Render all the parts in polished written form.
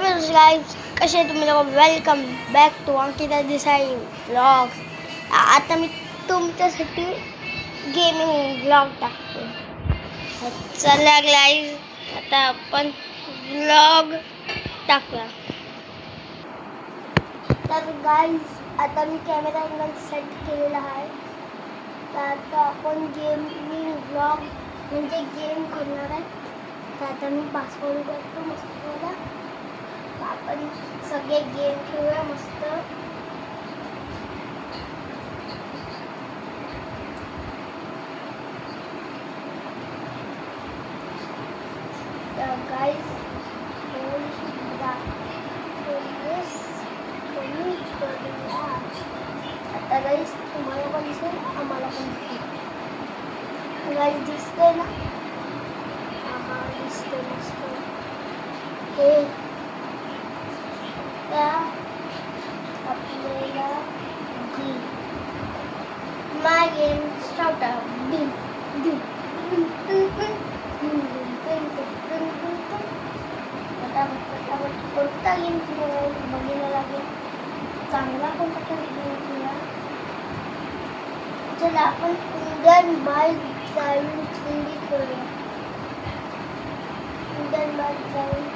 Guys कसे तुम्ही लोक welcome back to Ankita Desai vlogs. आता मी तुमच्यासाठी गेमिंग व्लॉग टाकते. चला गाइस आता आपण व्लॉग टाकूया. तर गाइस आता मी कॅमेरा अँगल सेट केलेला आहे. तर आता आपण गेमिंग व्लॉग म्हणजे गेम करणार आहे. तर आता मी पासवर्ड करतो मस्त मला. आपण सगळे गेम खेळूया मस्त. तर गाइस आता गाइस तुम्हाला पण दिसेल आम्हाला पण दिसेल. गाइस दिसते ना? दिसते मस्त. हे आपल्याला माय गेम स्टार्ट आहे. कोणता गेम बघायला लागेल चांगला कोणता गेम खेळा. चला आपण इंडियन बाईक ड्रायव्हिंग थ्री करूया. इंडियन बाईक ड्रायव्हिंग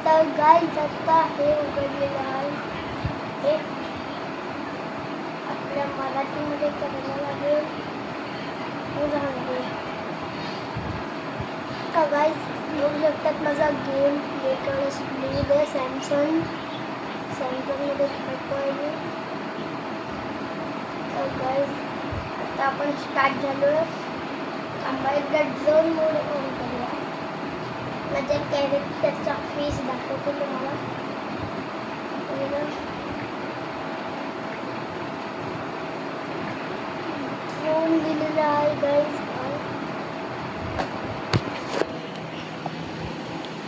तर गाइस आता हे उघडलेलं आहे. हे आपल्या मराठीमध्ये करायला लागेल. तर गाइस बघू शकतात माझा गेम प्ले आहे. सॅमसंगमध्ये खेळतो आहे. तर गाइस आता आपण स्टार्ट झालो. आम्हाला झोन मोड ऑन करूया. माझ्या कॅरेक्टरचा फेस दाखवतो तुम्हाला. फोन दिलेला आहे गाइस.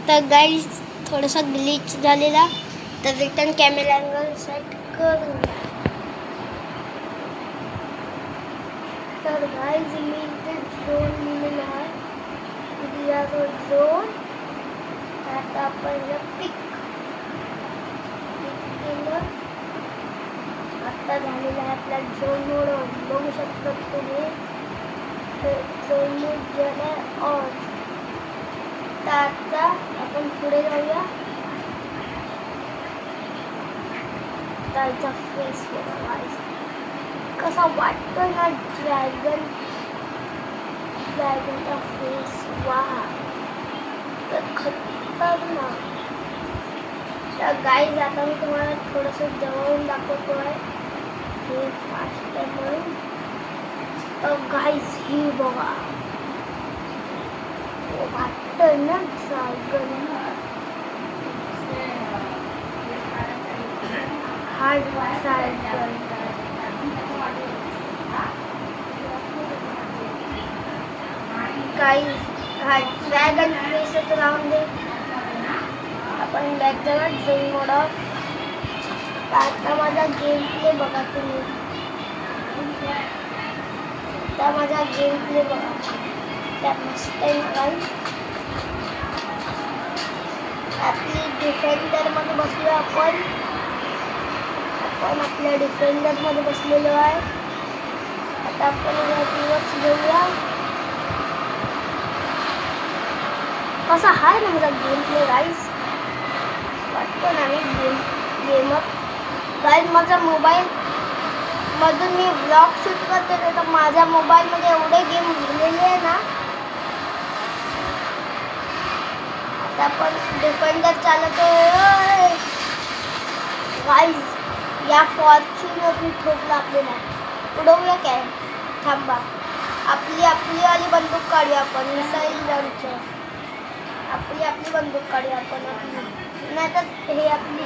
तर गाइस थोडासा ग्लिच झालेला. तर रिटर्न कॅमेरा अँगल सेट करूया. तर गाइस मी इथे झोन लिहिलेला आहे. झोन आता आपण पिक केलं. आता झालेला आहे आपला झोन मोड ऑन. बघू शकता तुम्ही झोन मोड झाला ऑन. तर आता आपण पुढे जाऊया. त्याचा फेस बघा कसा वाटतो ना. ड्रॅगनचा फेस वा तर खतरनाक. तर गाइस आता मी तुम्हाला थोडंसं जवळून दाखवतो आहे. हे फास्ट आहे म्हणून. तर गाइस ही बघा वाटतं ना ड्रॅगन. Hard dragon. गाइस हा ड्रॅगन फेसच राहून दे. आपण बॅक जाऊया झोन मोड ऑफ. आता माझा गेम प्ले बघा तुम्ही. आता माझा गेम प्ले बघा. त्या मस्त आहे गाइस. आपली डिफेंडरमध्ये बसलो आपण आपल्या डिफेंडरमध्ये बसलेलो आहे. आता आपण रिवर्स घेऊया. कसा आहे ना माझा गेम प्ले गाइस. वाटतो ना मी गेमर. गाइस माझा मोबाईल मधून मी व्लॉग शूट करते. तर माझ्या मोबाईलमध्ये एवढे गेम भरलेले आहे ना. आता आपण डिफेंडर चालवतो गाइस. या फॉर्च्युनर ठोकला आपल्याला. उडवूया काय. थांबा आपली वाली बंदूक काढूया आपण. मिसाईल लॉन्चर आपली बंदूक काढूया आपण. नाही तर हे आपली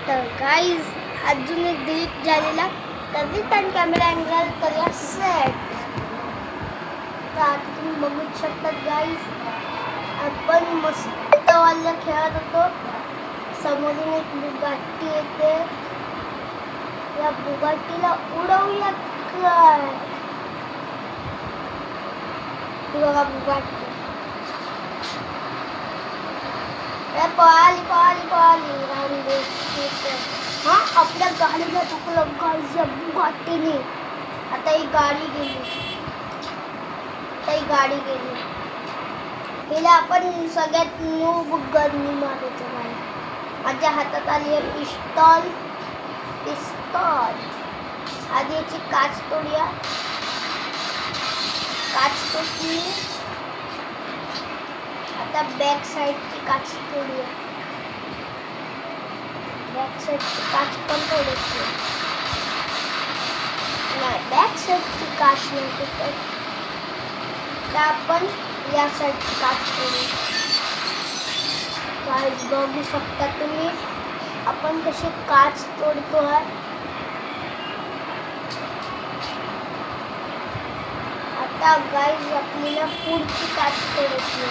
तर गाइस अजून एक डिलीट झालेला. तर रिटर्न कॅमेरा अँगल करूया सेट. तर आता तुम्ही बघू शकतात गाईस, आपण मस्त वाल्या खेळत होतो. समोरून एक बुगाटी येते, या बुगाटीला उडवूया काय. बघा बुगाटी पळाली पळाली पळाली राहून दे. हा आपल्या गाडीला ठोकलं गाईस या बुगाटीने. आता ही गाडी गेली, हिला आपण सगळ्यात नूब गननी मारायचं नाही. माझ्या हातात आली आहे पिस्तॉल. आधी याची काच तोडूया. काच तोडली. आता बॅक साईडची काच तोडूया. बॅक साईडची काच पण तोडायची नाही, बॅक साईडची काच नाही तोडत. तर आपण या साईडची काच तोडू. गाईस बघू शकता तुम्ही आपण कशी काच तोडतोय. आता गाईस आपल्याला पुढची काच तोडायची.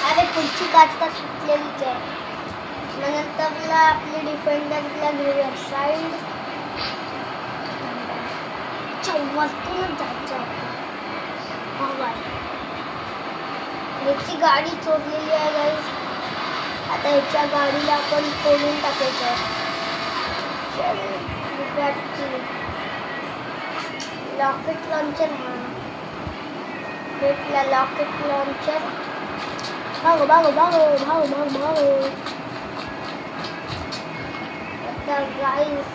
अरे पुढची काच तर तुटलेलीच आहे. मग नंतरला आपले डिफेंडरला घेऊया साईड. वरतूनच जायचं. ह्याची गाडी चोरलेली आहे गाईस. आता ह्याच्या गाडीला आपण तोडून टाकायचं आहे. रॉकेट लॉन्चर भेटला. रॉकेट लॉन्चर भागो भागो भागो भागो भागो भागो. आता गाईस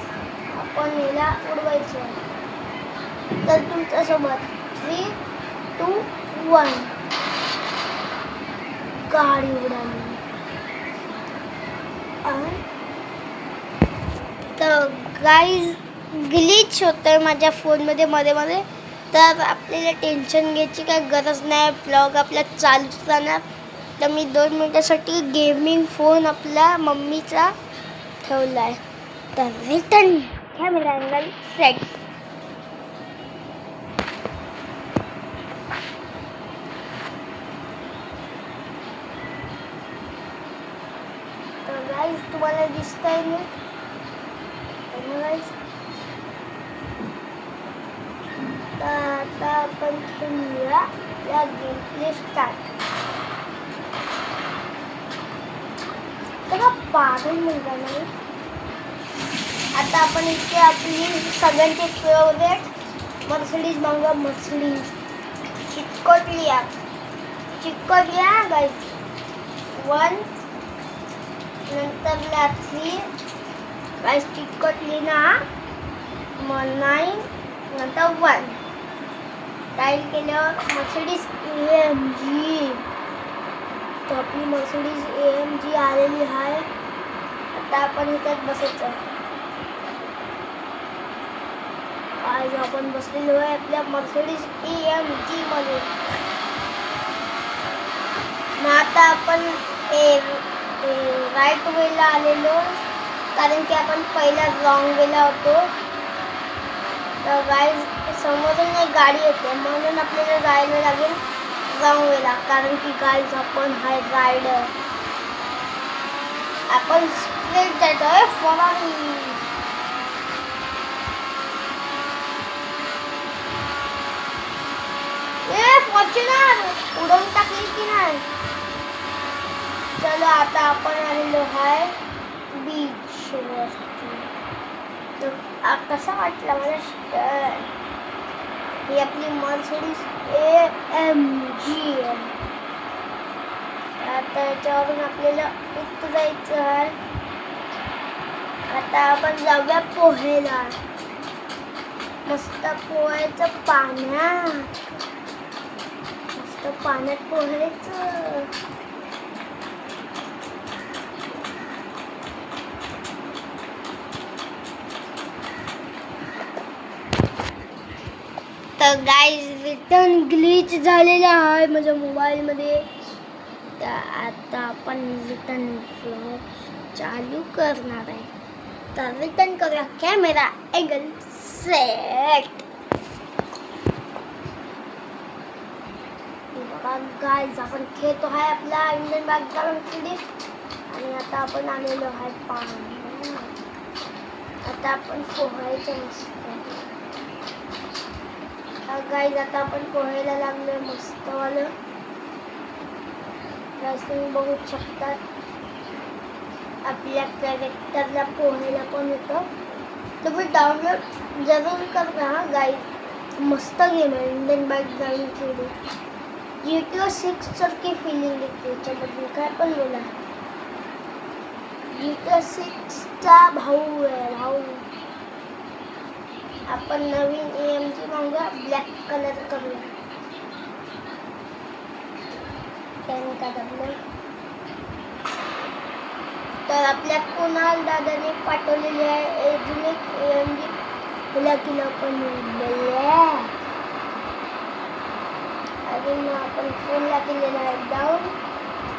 आपण याला उडवायचं. तर तुमच्यासोबत 3, 2, 1 गाडी उडाली. तर गाईज ग्लिच होतंय माझ्या फोनमध्ये मध्ये मध्ये. तर आपल्याला टेन्शन घ्यायची काही गरज नाही. ब्लॉग आपला चालूच राहणार. तर मी 2 मिनिटासाठी गेमिंग फोन आपला मम्मीचा ठेवला आहे. तर रिटर्न कॅमेरा अँगल सेट. गाईस तुम्हाला दिसतंय ना गाईस. आता आपण खेळूया या गेम प्ले स्टार्ट. पागल मुलगा नाही. आता आपण इथे आपली सगळ्यांची फेवरेट मर्सिडीज मागवा. मर्सिडीज चिकटलिया गाईस. 1 नंतर 3 गाईस चिकटली ना. मग 9 नंतर 1 टाईल केल्यावर मर्सिडीज AMG. तर आपली मर्सिडीज AMG आलेली आहे. आता आपण इथं बसायचं. आज आपण बसलेलो आहे आपल्या मर्सिडीज AMG मध्ये. मग आता आपण राईट वेला आलेलो, कारण की आपण पहिला रॉंग वेला होतो. तर गाईज समोरून एक गाडी येते, म्हणून आपल्याला जायला लागेल रॉंग वेला. कारण की गाईज आपण हाय रायडर. आपण स्ट्रेट जायचोय. फॉर्च्युनर उडवून टाकली की नाही. चलो आता आपण आलेलो आहे बीच वरती. तर कसा वाटला मला. ही आपली मर्सिडीज AMG आहे. आता याच्यावरून आपल्याला उतरायचं आहे. आता आपण जाऊया पोहायला. मस्त पोहायचं पाण्यात. मस्त पाण्यात पोहायचं. तर गाईज रिटर्न ग्लिच झालेला आहे माझ्या मोबाईलमध्ये. तर आता आपण रिटर्न व्लॉग चालू करणार आहे. तर रिटर्न करूया कॅमेरा अँगल सेट. गाइस आपण खेळतो आहे आपला इंडियन बॅकग्राऊंड किडी आणि आता आपण आलेलो आहे पाणी. आता आपण पोहायचं मस्त गाइस. आता आपण पोहायला लागलोय मस्त वालं. तुम्ही बघू शकतात आपल्या कॅरेक्टरला पोहायला पण येतं. तुम्ही डाउनलोड जरूर करा हा गाइस. मस्त गेम आहे इंडियन बॅकग्राऊंड किडी. GTA 6 सारखी फिलिंग येते याच्याबद्दल काय पण बोला. GTA 6 चा भाऊ आहे भाऊ. आपण नवीन AMG मागूया ब्लॅक कलर करूया. त्याने का दाबलं तर आपल्या कुणाल दादाने पाठवलेली आहे अजून एक AMG ब्लॅक किलो पण ब्लॅक. आणि मग आपण फोनला केलेला आहे डाऊन.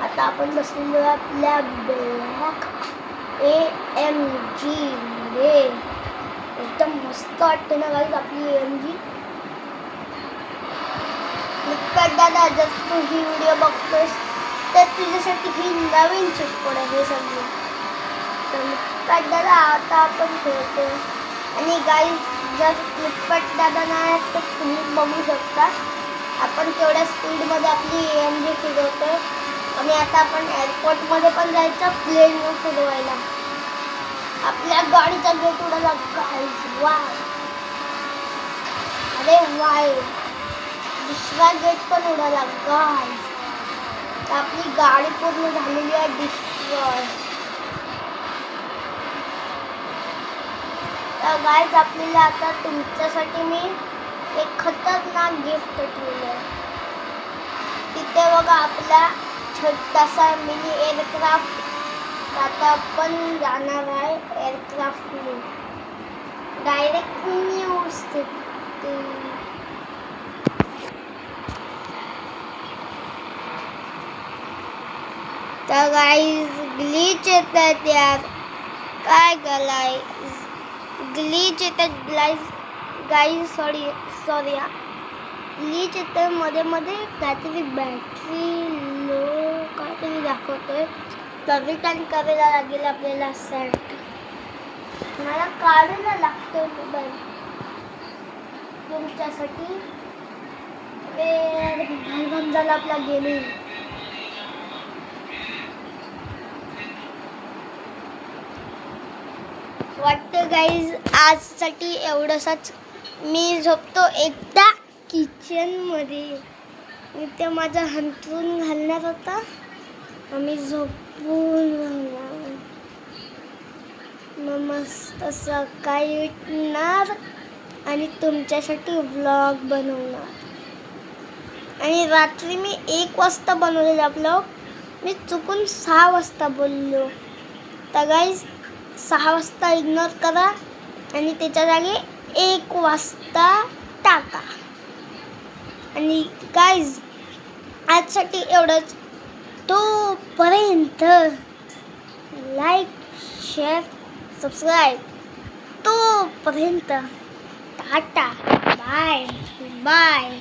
आता आपण बसलेलो आहे आपल्या ब्लॅक AMG मध्ये. एकदम मस्त वाटते ना गाइस आपली AMG. मित्र दादा जर तू ही व्हिडिओ बघतोस तर तुझ्यासाठी ही नवीन चिटकोड आहे हे सगळं. तर मित्र दादा आता आपण खेळतो आणि गाइस जर मित्र दादा नाही तर तुम्ही बघू शकता आपण केवढ्या स्पीडमध्ये आपली AMG फिरवतोय. आणि आता आपण एअरपोर्टमध्ये पण जायचं प्लेनवर फिरवायला. आपल्या गाडीचा गेट उडाला गाइस. वाव अरे वाय. दुसरा गेट पण उडाला गाइस. आपली गाडी पूर्ण झालेली आहे डिस्ट्रॉय. तर गाइस आपल्याला आता तुमच्यासाठी मी एक खतरनाक गिफ्ट ठेवलंय. तिथे बघा आपला छोटासा मिनी एअरक्राफ्ट. आता आपण जाणार आहे एअरक्राफ्टने डायरेक्ट न्यूज. तर गाइस ग्लिच येतात यार. काय गाइस ग्लिच येतात गाइस. सॉरी ग्लिच येतं मध्ये मध्ये. काहीतरी बॅटरी लो काहीतरी दाखवतोय. तर रिटर्न करायला लागेल आपल्याला सेट. मला काढायला लागतोय मोबाईल तुमच्यासाठी. भाई झाला आपला गेमिंग. वाटतं गाइस आजसाठी एवढंच. मी झोपतो एकदा किचनमध्ये. इथे माझा हंतरून घालणार होता आम्ही झोपून राहणार. मग मस्त सकाळी उठणार आणि तुमच्यासाठी व्लॉग बनवणार. आणि रात्री मी 1 वाजता बनवलेला व्लॉग. मी चुकून 6 वाजता बोललो. तर गाइस 6 वाजता इग्नोर करा आणि त्याच्या जागी 1 वाजता टाका. आणि गाइस आजसाठी एवढंच. तोपर्यंत लाईक शेअर सबस्क्राईब. तोपर्यंत टाटा बाय बाय.